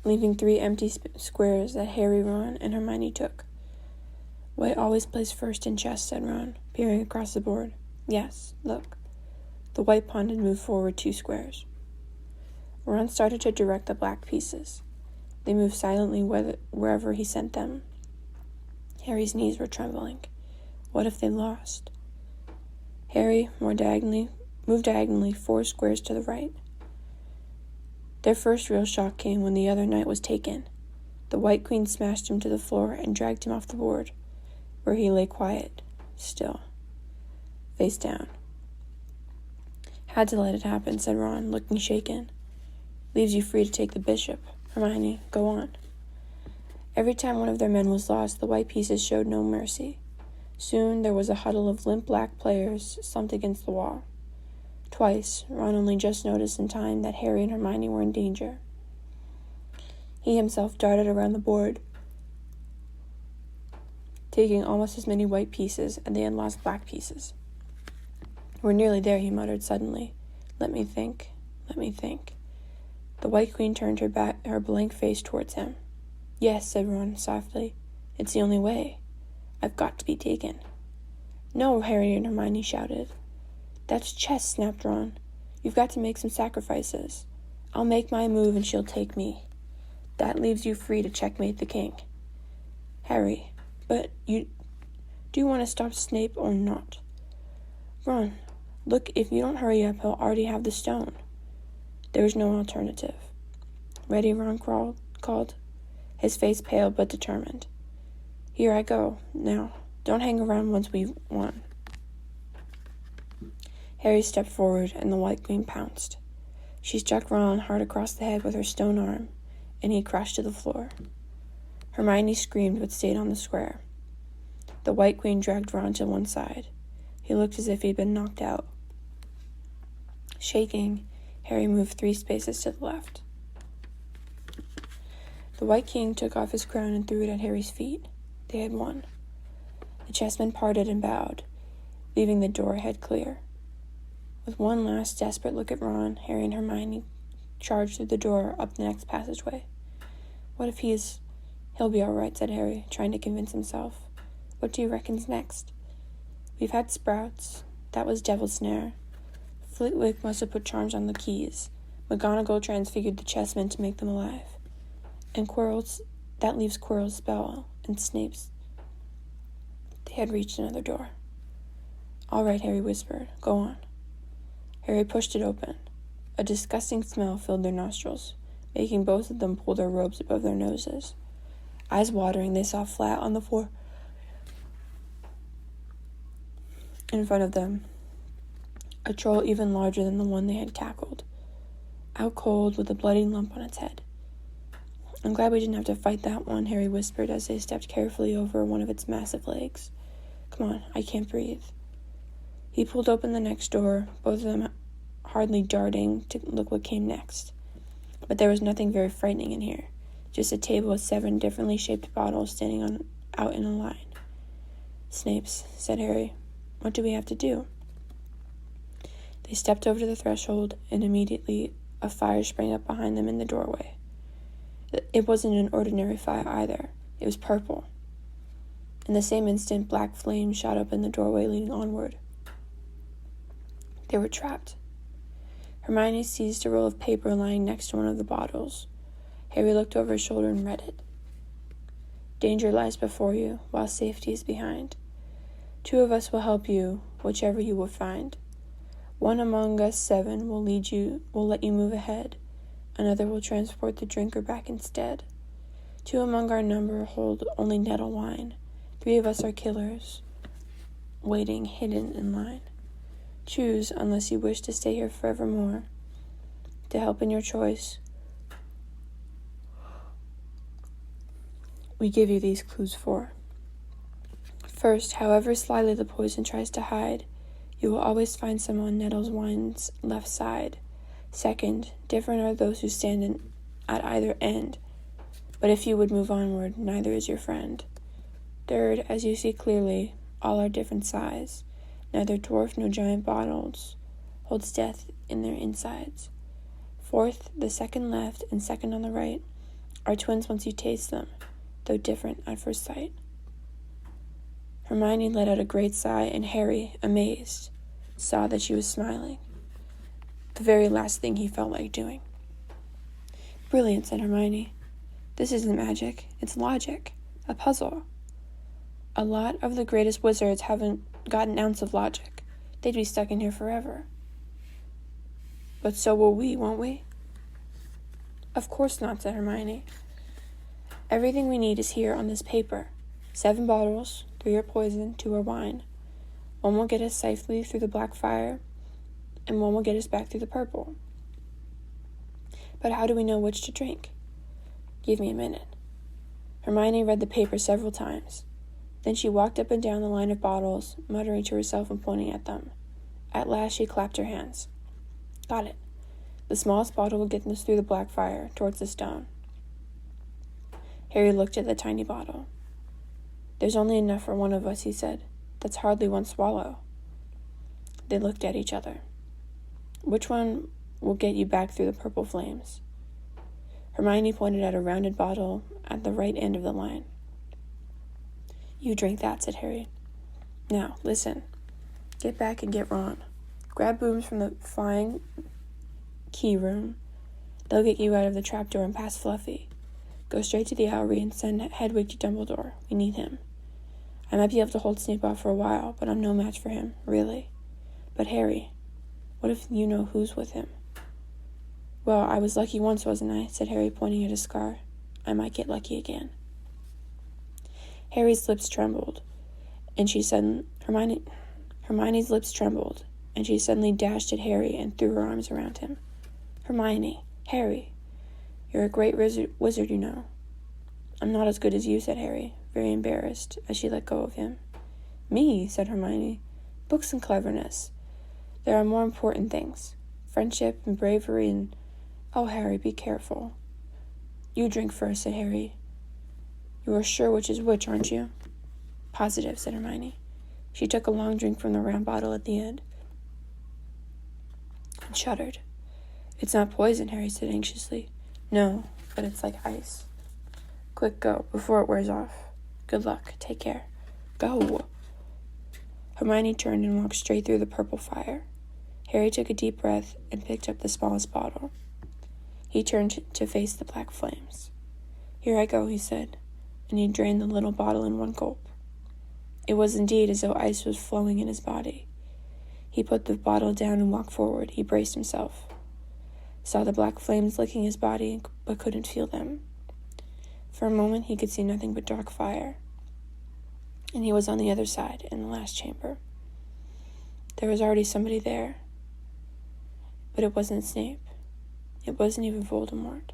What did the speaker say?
leaving 3 empty squares that Harry, Ron, and Hermione took. "White always plays first in chess," said Ron, peering across the board. "Yes, look." The white pawn had moved forward 2 squares. Ron started to direct the black pieces. They moved silently wherever he sent them. Harry's knees were trembling. What if they lost? Harry moved diagonally 4 squares to the right. Their first real shock came when the other knight was taken. The white queen smashed him to the floor and dragged him off the board, where he lay quiet, still, face down. "Had to let it happen," said Ron, looking shaken. "Leaves you free to take the bishop. Hermione, go on." Every time one of their men was lost, the white pieces showed no mercy. Soon there was a huddle of limp black players slumped against the wall. Twice, Ron only just noticed in time that Harry and Hermione were in danger. He himself darted around the board, taking almost as many white pieces, and they had lost black pieces. "We're nearly there," he muttered suddenly. Let me think. The white queen turned her blank face towards him. "Yes," said Ron softly. "It's the only way. I've got to be taken." "No," Harry and Hermione shouted. "That's chess," snapped Ron. "You've got to make some sacrifices. I'll make my move and she'll take me. That leaves you free to checkmate the king." "Harry, but do you want to stop Snape or not?" "Ron, look, if you don't hurry up, he'll already have the stone." There was no alternative. "Ready?" Ron called, his face pale but determined. "Here I go. Now, don't hang around once we've won." Harry stepped forward, and the white queen pounced. She struck Ron hard across the head with her stone arm, and he crashed to the floor. Hermione screamed but stayed on the square. The white queen dragged Ron to one side. He looked as if he'd been knocked out. Shaking, Harry moved 3 spaces to the left. The White King took off his crown and threw it at Harry's feet. They had won. The chessmen parted and bowed, leaving the door head clear. With one last desperate look at Ron, Harry and Hermione charged through the door up the next passageway. "What if he'll be all right," said Harry, trying to convince himself. "What do you reckon's next?" "We've had sprouts. That was Devil's Snare. Flitwick must have put charms on the keys. McGonagall transfigured the chessmen to make them alive. And that leaves Quirrell's spell, and Snape's." They had reached another door. "All right," Harry whispered. "Go on." Harry pushed it open. A disgusting smell filled their nostrils, making both of them pull their robes above their noses. Eyes watering, they saw flat on the floor in front of them a troll even larger than the one they had tackled, out cold with a bloody lump on its head. "I'm glad we didn't have to fight that one," Harry whispered as they stepped carefully over one of its massive legs. "Come on, I can't breathe." He pulled open the next door, both of them hardly darting to look what came next. But there was nothing very frightening in here, just a table with 7 differently shaped bottles standing out in a line. "Snape's," said Harry. "What do we have to do?" They stepped over to the threshold, and immediately a fire sprang up behind them in the doorway. It wasn't an ordinary fire either. It was purple. In the same instant, black flames shot up in the doorway leading onward. They were trapped. Hermione seized a roll of paper lying next to one of the bottles. Harry looked over his shoulder and read it. "Danger lies before you, while safety is behind. 2 of us will help you, whichever you will find. One among us 7 will let you move ahead. Another will transport the drinker back instead. 2 among our number hold only nettle wine. 3 of us are killers, waiting hidden in line. Choose, unless you wish to stay here forevermore. To help in your choice, we give you these clues 4. First, however slyly the poison tries to hide, you will always find some on Nettle's wine's left side. Second, different are those who stand at either end, but if you would move onward, neither is your friend. Third, as you see clearly, all are different size. Neither dwarf nor giant bottles holds death in their insides. Fourth, the second left and second on the right are twins once you taste them, though different at first sight. Hermione let out a great sigh, and Harry, amazed, saw that she was smiling. The very last thing he felt like doing. Brilliant, said Hermione. This isn't magic, it's logic, a puzzle. A lot of the greatest wizards haven't got an ounce of logic. They'd be stuck in here forever. But so will we, won't we? Of course not, said Hermione. Everything we need is here on this paper. 7 bottles, 3 are poison, 2 are wine. 1 will get us safely through the black fire, and 1 will get us back through the purple. But how do we know which to drink? Give me a minute. Hermione read the paper several times. Then she walked up and down the line of bottles, muttering to herself and pointing at them. At last she clapped her hands. Got it. The smallest bottle will get us through the black fire, towards the stone. Harry looked at the tiny bottle. There's only enough for one of us, he said. That's hardly 1 swallow. They looked at each other. Which one will get you back through the purple flames? Hermione pointed at a rounded bottle at the right end of the line. You drink that, said Harry. Now, listen. Get back and get Ron. Grab brooms from the flying key room. They'll get you out of the trapdoor and past Fluffy. Go straight to the Owlry and send Hedwig to Dumbledore. We need him. I might be able to hold Snape off for a while, but I'm no match for him, really. But Harry, what if you know who's with him? Well, I was lucky once, wasn't I? Said Harry, pointing at his scar. I might get lucky again. Harry's lips trembled, and Hermione's lips trembled, and she suddenly dashed at Harry and threw her arms around him. Hermione, Harry, you're a great wizard, you know. I'm not as good as you, said Harry, very embarrassed, as she let go of him. Me, said Hermione. Books and cleverness. There are more important things. Friendship and bravery and... Oh, Harry, be careful. You drink first, said Harry. You are sure which is which, aren't you? Positive, said Hermione. She took a long drink from the round bottle at the end and shuddered. It's not poison, Harry said anxiously. No, but it's like ice. Quick, go, before it wears off. Good luck. Take care. Go. Hermione turned and walked straight through the purple fire. Harry took a deep breath and picked up the smallest bottle. He turned to face the black flames. Here I go, he said, and he drained the little bottle in 1 gulp. It was indeed as though ice was flowing in his body. He put the bottle down and walked forward. He braced himself. Saw the black flames licking his body, but couldn't feel them. For a moment he could see nothing but dark fire. And he was on the other side, in the last chamber. There was already somebody there. But it wasn't Snape. It wasn't even Voldemort.